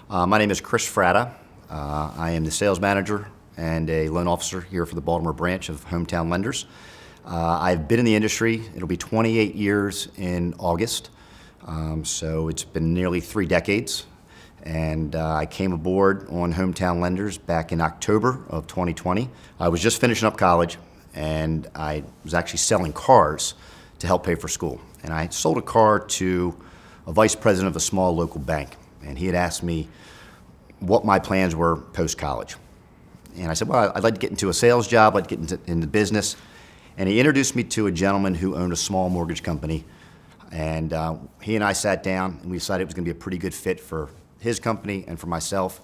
My name is Chris Fratta. I am the sales manager and a loan officer here for the Baltimore branch of Hometown Lenders. I've been in the industry, it'll be 28 years in August, so it's been nearly 3 decades. And I came aboard on Hometown Lenders back in October of 2020. I was just finishing up college and I was actually selling cars to help pay for school. And I sold a car to a vice president of a small local bank. And he had asked me what my plans were post-college. And I said, well, I'd like to get into a sales job, I'd like to get into business. And he introduced me to a gentleman who owned a small mortgage company. And he and I sat down and we decided it was gonna be a pretty good fit for his company and for myself.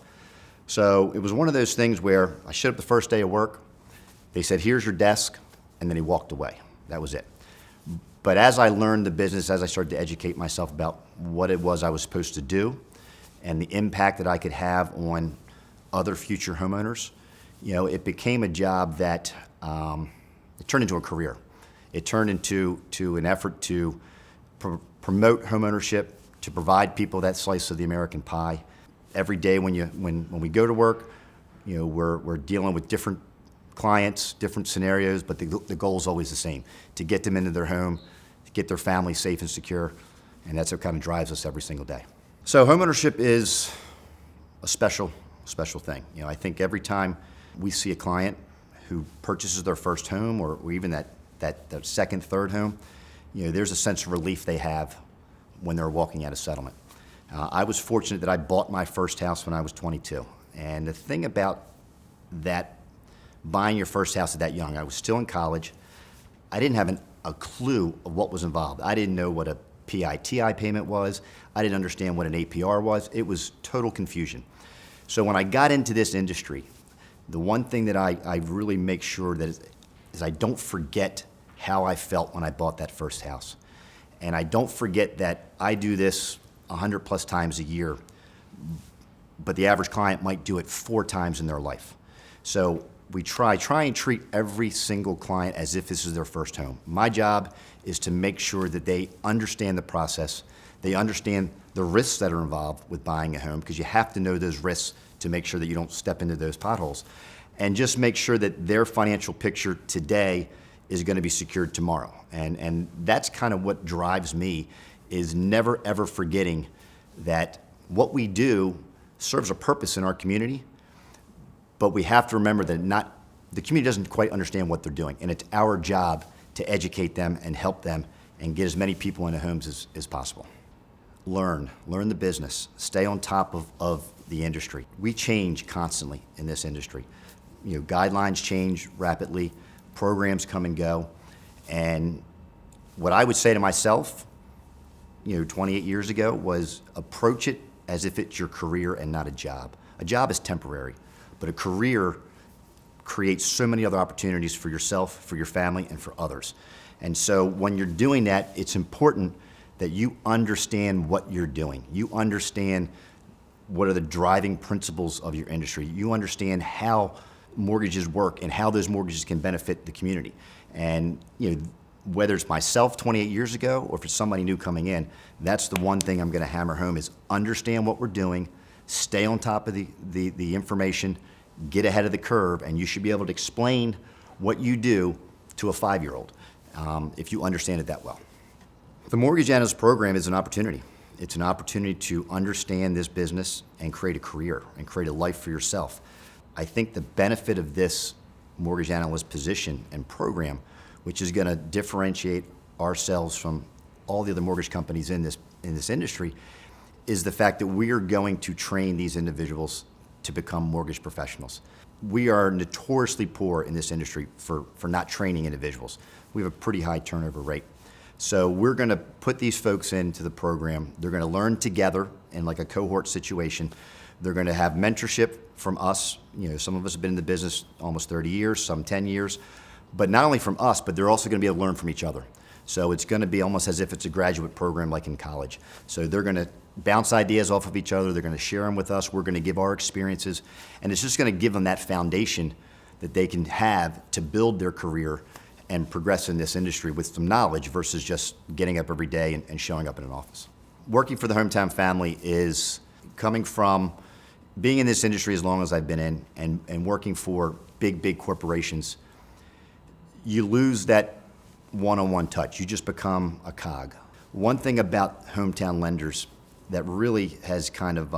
So it was one of those things where I showed up the first day of work, they said, here's your desk, and then he walked away. That was it. But as I learned the business, as I started to educate myself about what it was I was supposed to do and the impact that I could have on other future homeowners, it became a job that it turned into a career. It turned into an effort to promote homeownership, to provide people that slice of the American pie. Every day when we go to work, we're dealing with different clients, different scenarios, but the goal is always the same: to get them into their home, to get their family safe and secure, and that's what kind of drives us every single day. So homeownership is a special thing. I think every time we see a client who purchases their first home or even that second, third home, there's a sense of relief they have when they're walking out of settlement. I was fortunate that I bought my first house when I was 22. And the thing about that, buying your first house at that young, I was still in college. I didn't have a clue of what was involved. I didn't know what a PITI payment was. I didn't understand what an APR was. It was total confusion. So when I got into this industry, the one thing that I really make sure that is I don't forget how I felt when I bought that first house. And I don't forget that I do this 100 plus times a year, but the average client might do it 4 times in their life. So we try and treat every single client as if this is their first home. My job is to make sure that they understand the process, they understand the risks that are involved with buying a home, because you have to know those risks to make sure that you don't step into those potholes, and just make sure that their financial picture today is going to be secured tomorrow. And that's kind of what drives me, is never ever forgetting that what we do serves a purpose in our community, but we have to remember that the community doesn't quite understand what they're doing, and it's our job to educate them and help them and get as many people into homes as possible. Learn the business, stay on top of the industry. We change constantly in this industry. Guidelines change rapidly, programs come and go, and what I would say to myself, 28 years ago, was approach it as if it's your career and not a job. A job is temporary, but a career creates so many other opportunities for yourself, for your family, and for others. And so when you're doing that, it's important that you understand what you're doing. You understand what are the driving principles of your industry. You understand how mortgages work and how those mortgages can benefit the community. And whether it's myself 28 years ago or if it's somebody new coming in, that's the one thing I'm going to hammer home, is understand what we're doing, stay on top of the information, get ahead of the curve, and you should be able to explain what you do to a 5-year-old if you understand it that well. The Mortgage Analyst Program is an opportunity. It's an opportunity to understand this business and create a career and create a life for yourself. I think the benefit of this mortgage analyst position and program, which is going to differentiate ourselves from all the other mortgage companies in this industry, is the fact that we are going to train these individuals to become mortgage professionals. We are notoriously poor in this industry for not training individuals. We have a pretty high turnover rate. So we're going to put these folks into the program. They're going to learn together in like a cohort situation. They're going to have mentorship from us. Some of us have been in the business almost 30 years, some 10 years. But not only from us, but they're also going to be able to learn from each other. So it's going to be almost as if it's a graduate program like in college. So they're going to bounce ideas off of each other. They're going to share them with us. We're going to give our experiences. And it's just going to give them that foundation that they can have to build their career and progress in this industry with some knowledge versus just getting up every day and showing up in an office. Working for the Hometown family is coming from Being in this industry as long as I've been in and working for big corporations, you lose that one-on-one touch. You just become a cog. One thing about Hometown Lenders that really has kind of,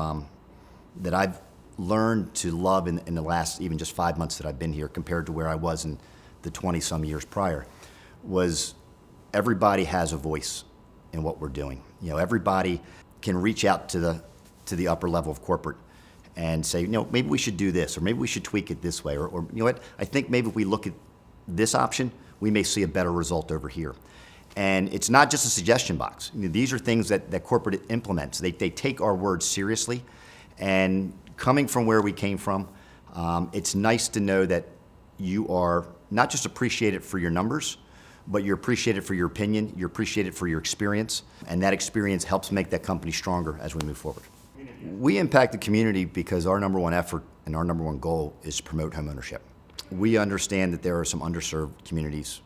that I've learned to love in the last even just 5 months that I've been here compared to where I was in the 20-some years prior, was everybody has a voice in what we're doing. You know, everybody can reach out to the upper level of corporate and say, you know, maybe we should do this, or maybe we should tweak it this way, or you know what, I think maybe if we look at this option, we may see a better result over here. And it's not just a suggestion box. You know, these are things that corporate implements. They take our words seriously, and coming from where we came from, it's nice to know that you are not just appreciated for your numbers, but you're appreciated for your opinion, you're appreciated for your experience, and that experience helps make that company stronger as we move forward. We impact the community because our number one effort and our number one goal is to promote homeownership. We understand that there are some underserved communities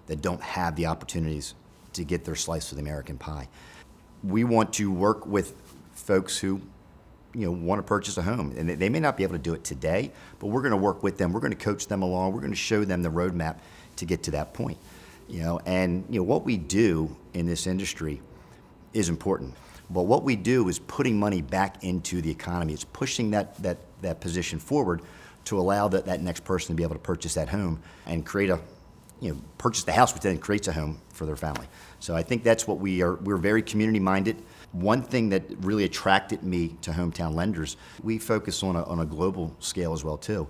that don't have the opportunities to get their slice of the American pie. We want to work with folks who, you know, want to purchase a home, and they may not be able to do it today, but we're going to work with them. We're going to coach them along. We're going to show them the roadmap to get to that point. You know, and you know what we do in this industry is important. But what we do is putting money back into the economy. It's pushing that position forward to allow that next person to be able to purchase that home and create a, you know, purchase the house, which then creates a home for their family. So I think that's what we are. We're very community minded. One thing that really attracted me to Hometown Lenders, we focus on a global scale as well too.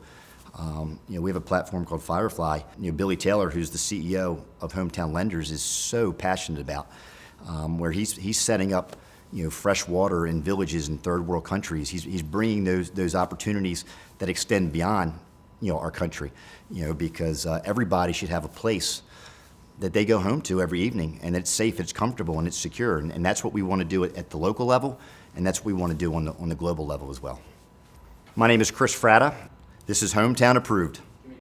You know, we have a platform called Firefly. You know, Billy Taylor, who's the CEO of Hometown Lenders, is so passionate about where he's setting up, you know, fresh water in villages in third world countries. He's bringing those opportunities that extend beyond, you know, our country. You know, because everybody should have a place that they go home to every evening, and it's safe, it's comfortable, and it's secure. And that's what we want to do at the local level, and that's what we want to do on the global level as well. My name is Chris Fratta. This is Hometown Approved.